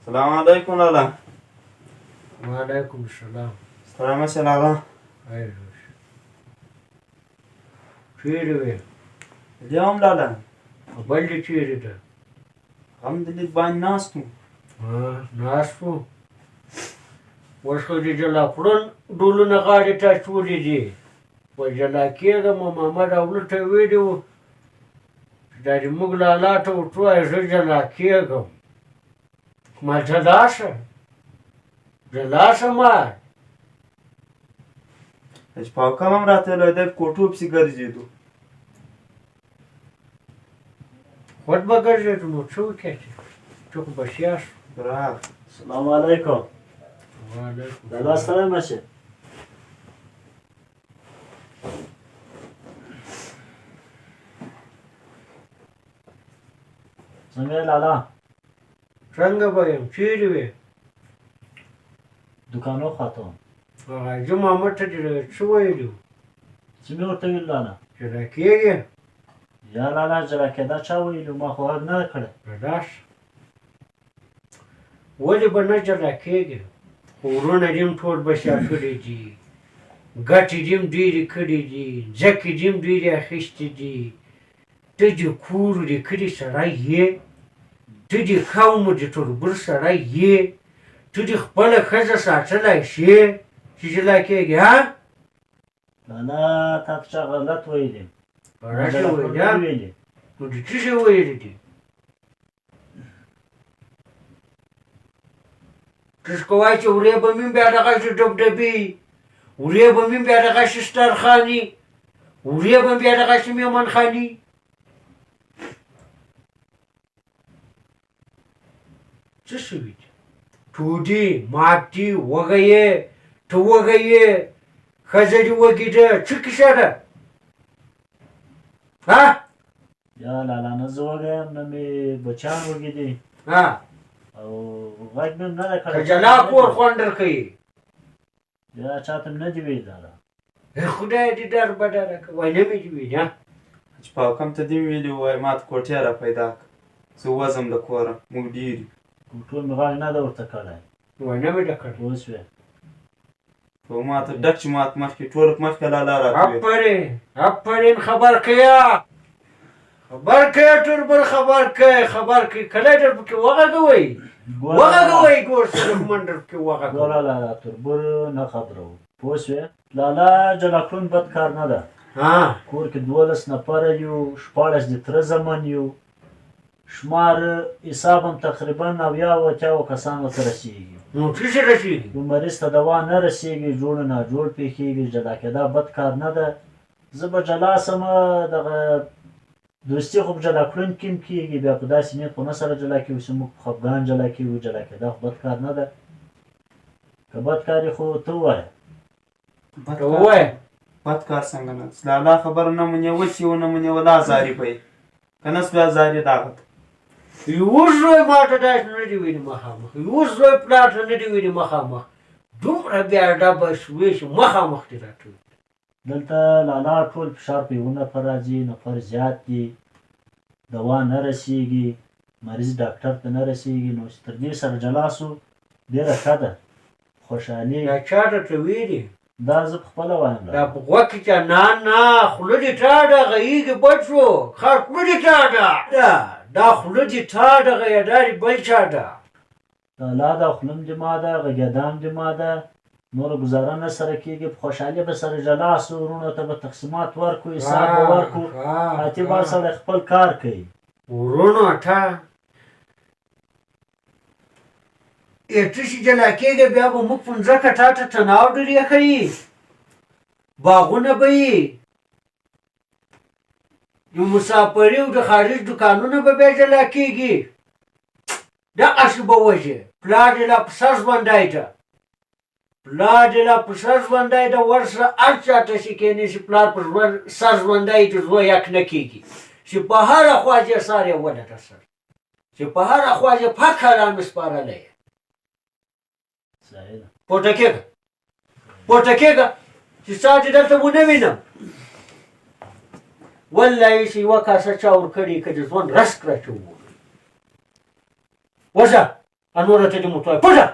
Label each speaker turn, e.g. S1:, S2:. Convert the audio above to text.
S1: السلام علیکم لالا.
S2: وعلیکم السلام.
S1: ستړی مه شې لالا.
S2: خیر اوسه. چیرې وې؟
S1: دی هم لالا.
S2: بل دې چیرې ده؟
S1: هم د لیک باندې ناست وو.
S2: ناست وو. اوس خو دې جلا کړل ډولونه غاړې ته اچولي دي. په جلا کېږم محمد اولو ته ویلي وو دا دې موږ لالا ته ورته ووایه زه جلا کېږم. ما جلا شه جلا شه ما.
S1: چې پاوکم هم راته ویلی دی په کوټو پسې ګرځېدو.
S2: خود به ګرځېدو نو څه وکړې چې ته خو بسیا شو.
S1: راغ.
S3: السلام علیکم.
S2: وعلیکم
S3: لالا ستړی مه شې. څنګه یې لالا؟
S2: څنګه به یم؟ چیرې وې؟
S3: دوکانو خواته وم.
S2: حاجي محمد ته دې څه ویلي وو؟
S3: څه مې ورته ویل لالا؟
S2: جلا کېږې؟
S3: یا لالا جلا کېدا چا ویلي ما خو غږ نه دی کړی.
S2: راشه ولې به نه جلا کېږې؟ خو وروڼه دې هم ټول بسیا کړي دي، ګټې دې هم ډېرې کړي دي، ځکې دې هم ډېرې اخیستې دي. ته دې کور دې کلي سړی یې، ته دې قوم دې تربور سړی یې، ته دې خپله ښځه ساتلی شې چې جلا کېږې ها؟
S3: لالا تا ته چا غلط ویلي؟
S2: راشه ویلي ها؟
S3: ویلي
S2: نو دې څه شی ویلي دي؟ تاسو کوئ چې ورې به مې بیا دغسې ډبډبي، ورې به مې بیا دغسې سترخاني، ورې به بیا دغسې مېمنخاني. څه شوي دي؟ ټوډي مات دي، وږی یې، ته وږی یې، ښځه دې وږې ده، څه کیسه ده؟ ها؟
S3: یا لالا نه زه وږی یم نه مې بچیان وږي دي
S2: ها؟
S3: او غږ مې هم نه دی
S2: که
S3: کړی.
S2: جلا کور خوند درکوي.
S3: یا چاته مې نه دي ویلي لالا.
S2: خدای دې در بدره کړه. وای نه مې دې ویلي ها؟
S1: چې پاوکم ته دې ویلي ووایه ما ته کوټې را پیدا کړه. زه وځم له کوره موږ ډېر یو.
S3: ټول مې غږ نه ده ورته کړی.
S2: وای نه مې ده کړی.
S3: پوه شوې؟
S1: خو ما ته ډک چې ما ته مخکې ټول مخکې لالا راته ویل.
S2: آفرین آفرین خبر کیا خبر کیا تربر خبر کیا خبر کیا کله در پکې وغږوئ وغږوئ ګور سره منډر پکې وغږوئ.
S3: ګوره لالا تربور نه خبره وو. پوه شوې؟ لالا جلا کړون بد کار نه ده.
S2: ها
S3: کور کې 12 نفره یو، 14 د تره زمن یو، شمار حساب هم تقریبا 90 کسان ورته رسېږي.
S2: نو څه شي رسېږي؟
S3: یو مریض ته دوا نه رسېږي، جوړ ناجوړ پېښېږي. جلا کېدا بد کار نه ده. زه به جلا سمه دغه دوستي خو په جلا کړون کې هم کېږي، بیا په داسې نیت خو نه سره جلا کېږو چې موږ په خفګان جلا کېږو. جلا کېدا خو بد کار نه ده. که بد کار یې خو ته ووایه.
S2: ته ووایه.
S1: بد کار څنګه نه؟ لالا خبره نه مو نیوه چې ونه مو نیوله ازاري به یې که نه سوې ازاري دغه ته.
S2: یو زوی ما ته داسې نه دي ویلي مخامخ، یو زوی پلار ته نه دي ویلي مخامخ. دومره بیا ډبه شوې چې مخامخ دې راته ویل.
S3: دلته لالا ټول فشار په یو نفر راځي، نفر زیات دي، دوا نه رسېږي، مریض ډاکټر ته نه رسېږي. نو چې تر دې سره جلا سو ډېره ښه ده، خوشحالي.
S2: دا چا درته ویلي؟
S3: دا زه په خپله وایم.
S2: دا په غوږ کې چې نه نه خوله دې ټاډه غږېږي بچو خر خوله دې ټاډه دا خوله دې ټاډه غږه دا دې بل چا ده.
S3: لا دا خولم دې ما ده، غږېدام دې ما ده، نوره ګزاره نه سره کېږي. په خوشحالي به سره جلا سو، وروڼو ته به تقسیمات ورکړو، حساب به ورکړو، اعتبار سره خپل کار کوي.
S2: وروڼو ته ته چې جلا کېږي بیا به موږ په مځکه تا ته تناو ډېرې ښیي، باغونه به یي، د مسافري او د خارج دوکانونه به بیا جلا کېږي. دغسې به وځې. پلار دې لا په سر ژوندی ده، پلار دې لا په سر ژوندی ده. ورسره هر چا ته چې کښېني چې پلار په سر ژوندی د زوی یک نه کېږي، چې په هره خوا چې سار یې ونه ده سر، چې په هره خوا چې پاک حرام سپارلی یې. پورته کېږه پورته کېږه چې ستا دې دلته ونه وینم. والله چې یوه کاسه چا ورکړې که د ژوند رسک راته ووایي. وځه انور ته دې متوای پټه